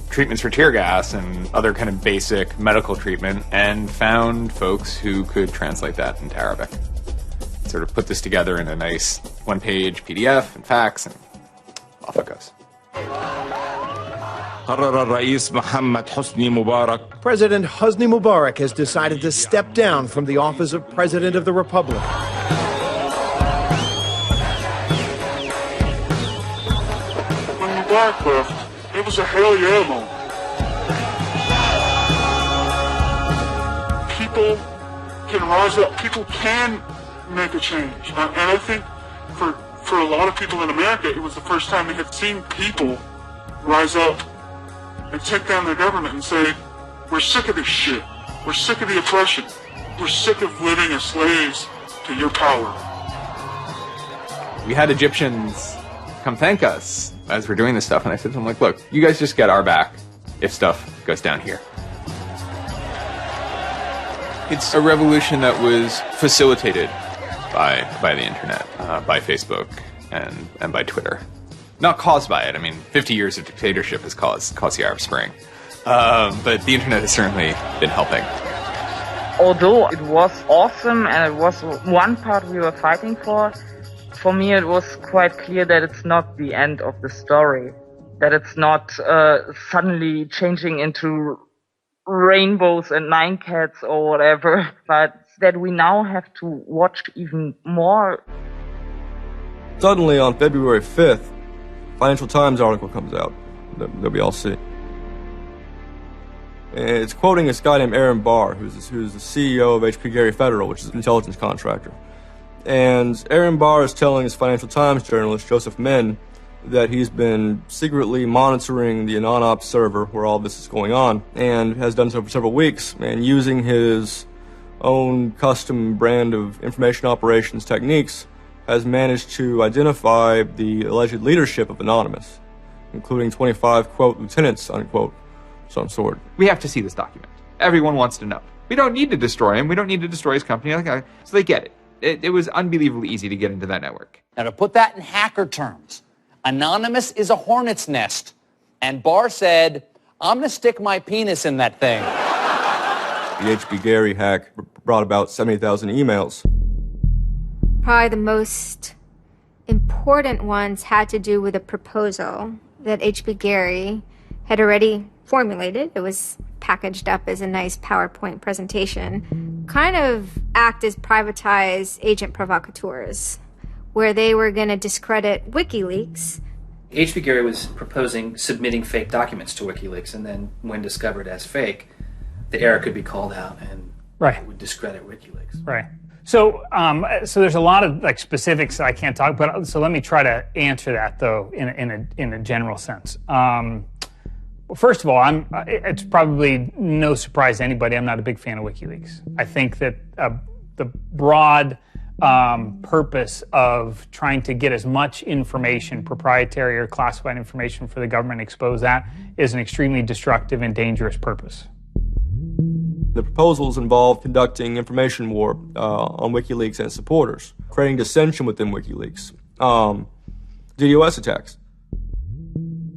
Speaker 30: treatments for tear gas and other kind of basic medical treatment and found folks who could translate that into Arabic. Sort of put this together in a nice one-page PDF and fax, and off it goes.
Speaker 4: President Hosni Mubarak has decided to step down from the office of President of the Republic.
Speaker 28: When Mubarak left, it was a hell yeah moment. People can rise up. People can make a change. And I think for a lot of people in America, it was the first time they had seen people rise up and take down their government and say, we're sick of this shit. We're sick of the oppression. We're sick of living as slaves to your power.
Speaker 30: We had Egyptians come thank us as we're doing this stuff, and I said to them, like, look, you guys just get our back if stuff goes down here. It's a revolution that was facilitated by the internet, by Facebook, and by Twitter. Not caused by it. I mean, 50 years of dictatorship has caused the Arab Spring. But the internet has certainly been helping.
Speaker 13: Although it was awesome and it was one part we were fighting for me it was quite clear that it's not the end of the story. That it's not suddenly changing into rainbows and nine cats or whatever, but that we now have to watch even more.
Speaker 5: Suddenly on February 5th, Financial Times article comes out that we all see. It's quoting this guy named Aaron Barr, who's the CEO of HP Gary Federal, which is an intelligence contractor. And Aaron Barr is telling his Financial Times journalist, Joseph Min, that he's been secretly monitoring the AnonOps server where all this is going on, and has done so for several weeks, and using his own custom brand of information operations techniques, has managed to identify the alleged leadership of Anonymous, including 25, quote, lieutenants, unquote, some sort.
Speaker 6: We have to see this document. Everyone wants to know. We don't need to destroy him. We don't need to destroy his company. So they get it. It was unbelievably easy to get into that network.
Speaker 11: Now, to put that in hacker terms, Anonymous is a hornet's nest. And Barr said, I'm going to stick my penis in that thing.
Speaker 5: The HB Gary hack brought about 70,000 emails.
Speaker 8: Probably the most important ones had to do with a proposal that HB Gary had already formulated. It was packaged up as a nice PowerPoint presentation. Kind of act as privatized agent provocateurs, where they were going to discredit WikiLeaks.
Speaker 12: HB Gary was proposing submitting fake documents to WikiLeaks, and then when discovered as fake, the error could be called out and it would discredit WikiLeaks.
Speaker 15: Right.
Speaker 7: So there's a lot of like specifics that I can't talk about. So let me try to answer that though in a general sense. Well, first of all, it's probably no surprise to anybody. I'm not a big fan of WikiLeaks. I think that the broad purpose of trying to get as much information, proprietary or classified information for the government, expose that, is an extremely destructive and dangerous purpose.
Speaker 5: The proposals involve conducting information war on WikiLeaks and its supporters, creating dissension within WikiLeaks, DDoS attacks.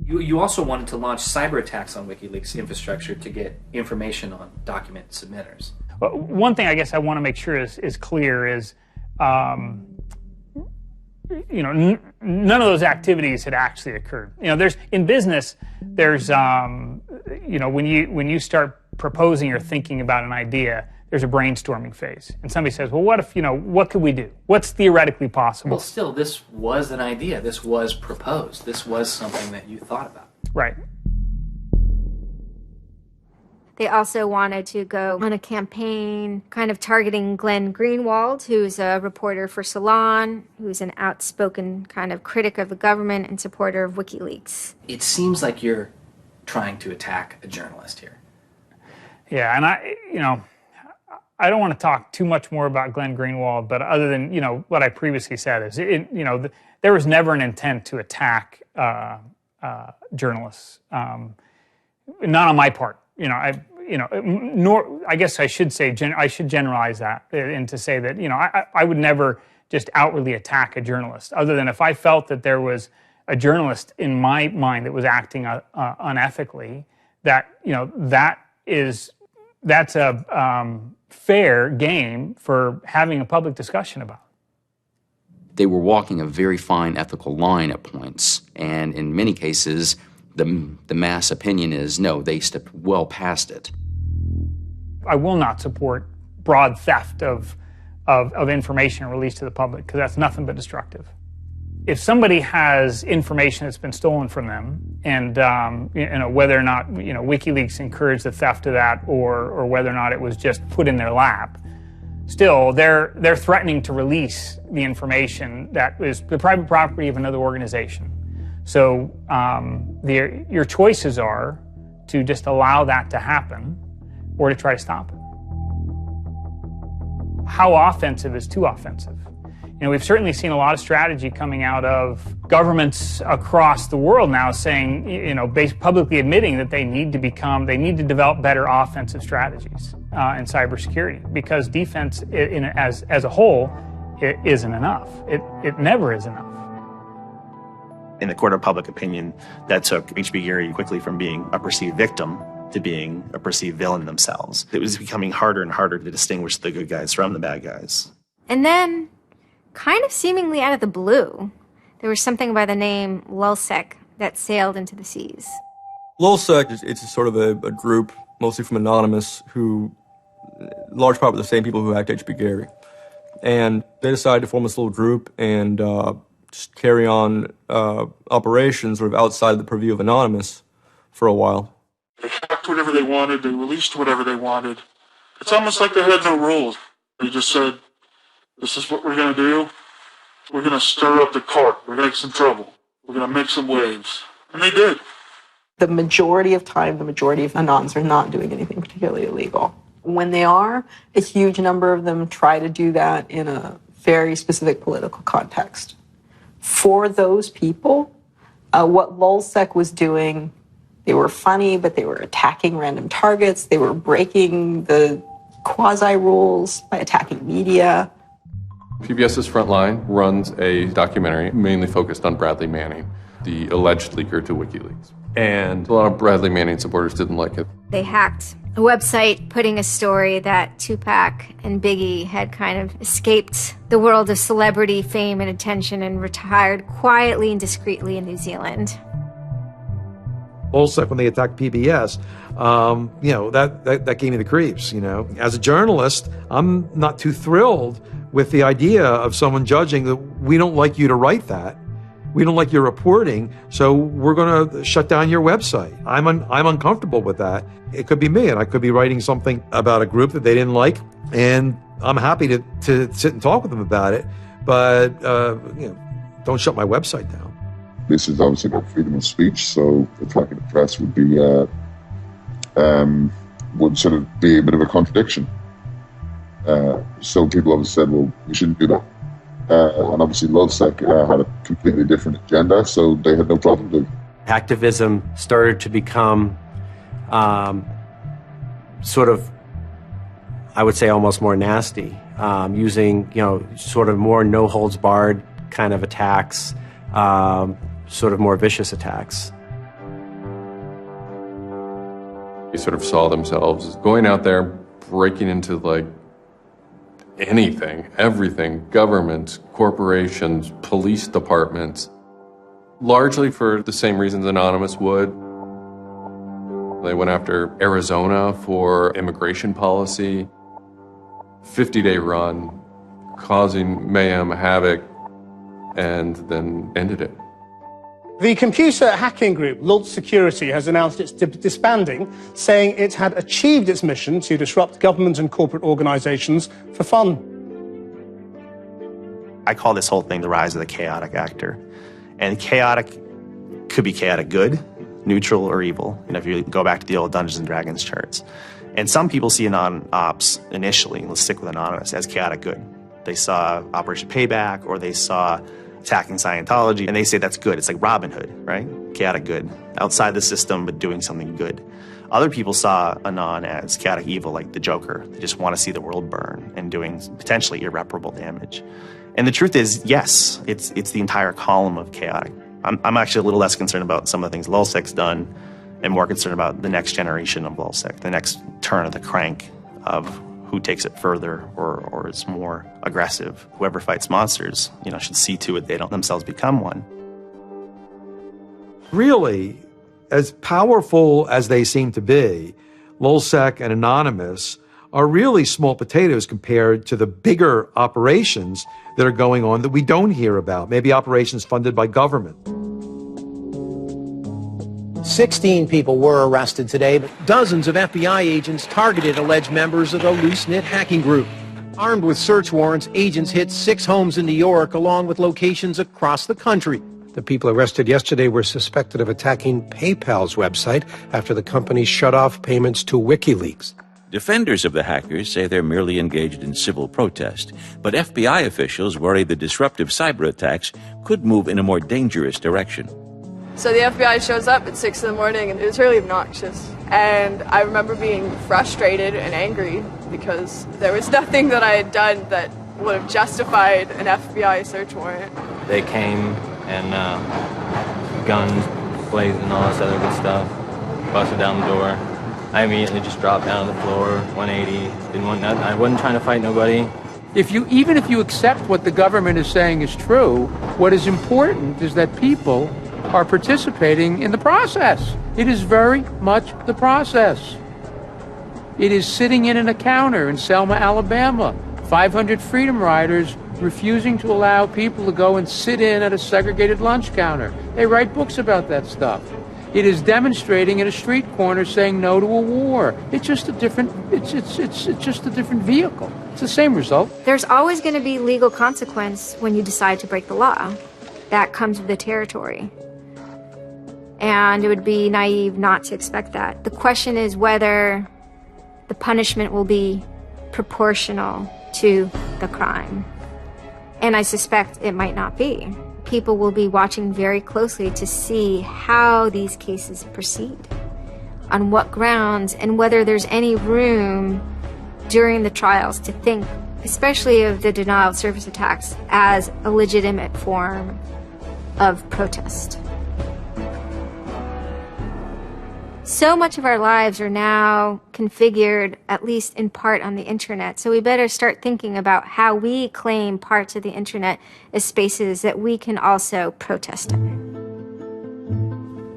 Speaker 12: You also wanted to launch cyber attacks on WikiLeaks infrastructure to get information on document submitters.
Speaker 7: One thing I guess I want to make sure is clear is, none of those activities had actually occurred. In business, there's, when you start proposing or thinking about an idea, there's a brainstorming phase. And somebody says, well, what if, what could we do? What's theoretically possible?
Speaker 12: Well, still, this was an idea. This was proposed. This was something that you thought about.
Speaker 7: Right.
Speaker 8: They also wanted to go on a campaign kind of targeting Glenn Greenwald, who's a reporter for Salon, who's an outspoken kind of critic of the government and supporter of WikiLeaks.
Speaker 12: It seems like you're trying to attack a journalist here.
Speaker 7: Yeah, and I don't want to talk too much more about Glenn Greenwald, but other than, what I previously said is, there was never an intent to attack journalists, not on my part. Nor I guess I should say I should generalize that and to say that I would never just outwardly attack a journalist, other than if I felt that there was a journalist in my mind that was acting unethically. That's a fair game for having a public discussion about.
Speaker 10: They were walking a very fine ethical line at points, and in many cases, the mass opinion is, no, they stepped well past it.
Speaker 7: I will not support broad theft of information released to the public, because that's nothing but destructive. If somebody has information that's been stolen from them, and whether or not WikiLeaks encouraged the theft of that, or whether or not it was just put in their lap, still they're threatening to release the information that is the private property of another organization. So your choices are to just allow that to happen, or to try to stop it. How offensive is too offensive? We've certainly seen a lot of strategy coming out of governments across the world now saying, publicly admitting that they need to develop better offensive strategies in cybersecurity, because defense as a whole, it isn't enough. It never is enough.
Speaker 3: In the court of public opinion, that took H.B. Gary quickly from being a perceived victim to being a perceived villain themselves. It was becoming harder and harder to distinguish the good guys from the bad guys.
Speaker 8: And then, kind of seemingly out of the blue, there was something by the name Lulzsec that sailed into the seas.
Speaker 5: Lulzsec it's sort of a group, mostly from Anonymous, who, large part of the same people who hacked H.B. Gary. And they decided to form this little group and just carry on operations sort of outside of the purview of Anonymous for a while.
Speaker 28: They hacked whatever they wanted, they released whatever they wanted. It's almost like they had no rules. They just said, this is what we're going to do. We're going to stir up the cart. We're going to make some trouble. We're going to make some waves. And they did.
Speaker 14: The majority of time, the majority of Anons are not doing anything particularly illegal. When they are, a huge number of them try to do that in a very specific political context. For those people, what Lulzsec was doing, they were funny, but they were attacking random targets. They were breaking the quasi-rules by attacking media.
Speaker 1: PBS's Frontline runs a documentary mainly focused on Bradley Manning, the alleged leaker to WikiLeaks. And a lot of Bradley Manning supporters didn't like it.
Speaker 8: They hacked a website putting a story that Tupac and Biggie had kind of escaped the world of celebrity fame and attention and retired quietly and discreetly in New Zealand.
Speaker 9: Lulzsec, when they attacked PBS, that gave me the creeps, As a journalist, I'm not too thrilled with the idea of someone judging that we don't like you to write that. We don't like your reporting, so we're going to shut down your website. I'm uncomfortable with that. It could be me, and I could be writing something about a group that they didn't like, and I'm happy to sit and talk with them about it, but don't shut my website down.
Speaker 27: This is obviously about freedom of speech, so attacking the press would be would sort of be a bit of a contradiction. So people obviously said, well, we shouldn't do that. And obviously LulzSec had a completely different agenda, so they had no problem doing it.
Speaker 15: Activism started to become sort of, I would say, almost more nasty, using, sort of more no-holds-barred kind of attacks, sort of more vicious attacks.
Speaker 1: They sort of saw themselves as going out there, breaking into like anything, everything, governments, corporations, police departments, largely for the same reasons Anonymous would. They went after Arizona for immigration policy, 50-day run, causing mayhem, havoc, and then ended it.
Speaker 16: The computer hacking group Lulz Security has announced it's disbanding, saying it had achieved its mission to disrupt government and corporate organizations for fun.
Speaker 3: I call this whole thing the rise of the chaotic actor. And chaotic could be chaotic good, neutral, or evil. If you go back to the old Dungeons & Dragons charts. And some people see Anon-Ops initially, let's stick with Anonymous, as chaotic good. They saw Operation Payback, or they saw attacking Scientology, and they say that's good. It's like Robin Hood, right? Chaotic good. Outside the system, but doing something good. Other people saw Anon as chaotic evil, like the Joker. They just want to see the world burn and doing potentially irreparable damage. And the truth is, yes, it's the entire column of chaotic. I'm actually a little less concerned about some of the things LulzSec's done and more concerned about the next generation of LulzSec, the next turn of the crank of who takes it further or is more aggressive. Whoever fights monsters, should see to it they don't themselves become one.
Speaker 9: Really, as powerful as they seem to be, LulzSec and Anonymous are really small potatoes compared to the bigger operations that are going on that we don't hear about, maybe operations funded by government.
Speaker 4: 16 people were arrested today, but dozens of FBI agents targeted alleged members of the loose-knit hacking group. Armed with search warrants, agents hit 6 homes in New York, along with locations across the country. The people arrested yesterday were suspected of attacking PayPal's website after the company shut off payments to WikiLeaks.
Speaker 17: Defenders of the hackers say they're merely engaged in civil protest, but FBI officials worry the disruptive cyber attacks could move in a more dangerous direction.
Speaker 29: So the FBI shows up at 6 in the morning, and it was really obnoxious. And I remember being frustrated and angry because there was nothing that I had done that would have justified an FBI search warrant.
Speaker 18: They came and guns blazing and all this other good stuff, busted down the door. I immediately just dropped down on the floor, 180, didn't want nothing. I wasn't trying to fight nobody.
Speaker 20: Even if you accept what the government is saying is true, what is important is that people are participating in the process. It is very much the process. It is sitting in an encounter in Selma, Alabama. 500 Freedom Riders refusing to allow people to go and sit in at a segregated lunch counter. They write books about that stuff. It is demonstrating at a street corner saying no to a war. It's just a different, it's just a different vehicle. It's the same result.
Speaker 8: There's always going to be legal consequence when you decide to break the law. That comes with the territory. And it would be naive not to expect that. The question is whether the punishment will be proportional to the crime. And I suspect it might not be. People will be watching very closely to see how these cases proceed, on what grounds, and whether there's any room during the trials to think, especially of the denial of service attacks, as a legitimate form of protest. So much of our lives are now configured, at least in part, on the internet. So we better start thinking about how we claim parts of the internet as spaces that we can also protest in.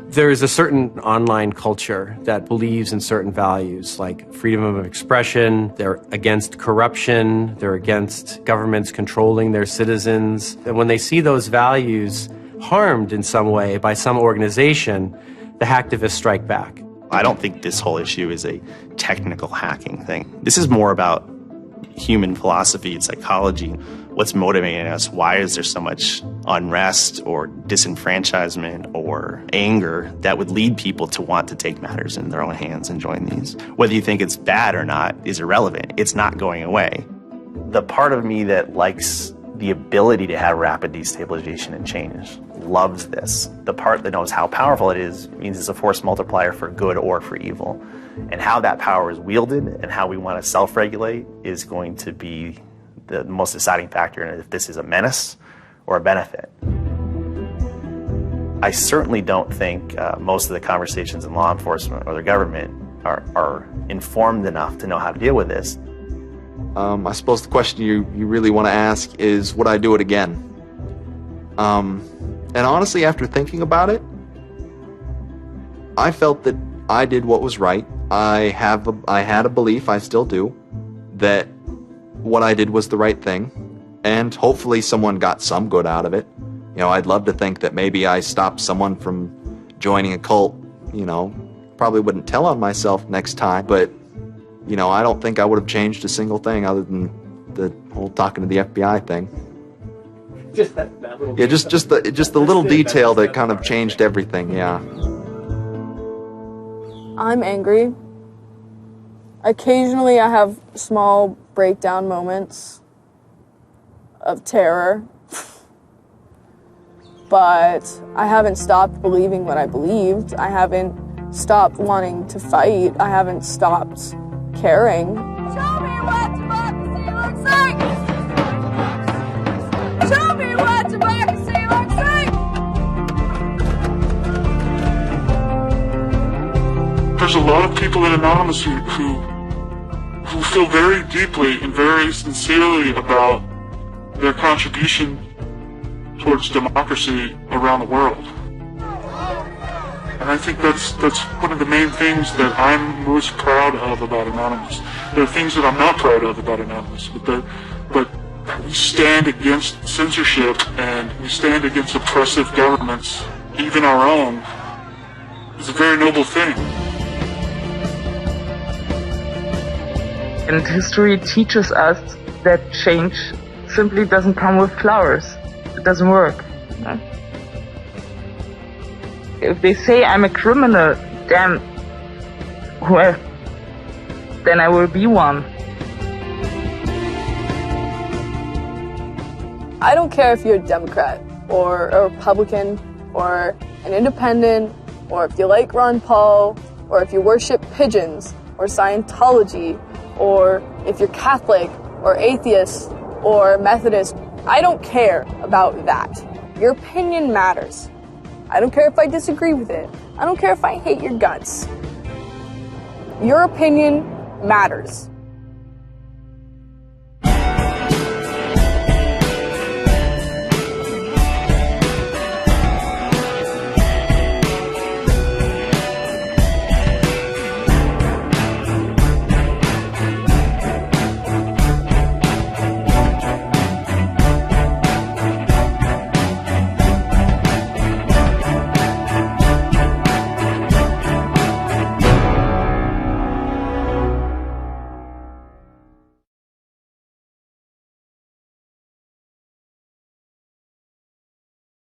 Speaker 15: There is a certain online culture that believes in certain values, like freedom of expression. They're against corruption. They're against governments controlling their citizens. And when they see those values harmed in some way by some organization, the hacktivists strike back.
Speaker 3: I don't think this whole issue is a technical hacking thing. This is more about human philosophy and psychology. What's motivating us? Why is there so much unrest or disenfranchisement or anger that would lead people to want to take matters in their own hands and join these? Whether you think it's bad or not is irrelevant. It's not going away. The part of me that likes the ability to have rapid destabilization and change loves this. The part that knows how powerful it is means it's a force multiplier for good or for evil. And how that power is wielded and how we want to self-regulate is going to be the most deciding factor in if this is a menace or a benefit. I certainly don't think most of the conversations in law enforcement or the government are informed enough to know how to deal with this.
Speaker 2: I suppose the question you really want to ask is, would I do it again? And honestly, after thinking about it, I felt that I did what was right. I had a belief, I still do, that what I did was the right thing, and hopefully someone got some good out of it. You know, I'd love to think that maybe I stopped someone from joining a cult. You know, probably wouldn't tell on myself next time, but you know, I don't think I would have changed a single thing other than the whole talking to the FBI thing.
Speaker 12: Just that little
Speaker 2: Yeah, just the little detail that kind of changed everything. Yeah.
Speaker 29: I'm angry. Occasionally I have small breakdown moments of terror. But I haven't stopped believing what I believed. I haven't stopped wanting to fight. I haven't stopped caring.
Speaker 13: Show me what democracy looks like! Show me what democracy looks like!
Speaker 28: There's a lot of people in Anonymous who feel very deeply and very sincerely about their contribution towards democracy around the world. And I think that's one of the main things that I'm most proud of about Anonymous. There are things that I'm not proud of about Anonymous, but we stand against censorship and we stand against oppressive governments, even our own. It's a very noble thing.
Speaker 19: And history teaches us that change simply doesn't come with flowers. It doesn't work. If they say I'm a criminal, damn, well, then I will be one.
Speaker 29: I don't care if you're a Democrat or a Republican or an independent or if you like Ron Paul or if you worship pigeons or Scientology or if you're Catholic or atheist or Methodist. I don't care about that. Your opinion matters. I don't care if I disagree with it. I don't care if I hate your guts. Your opinion matters.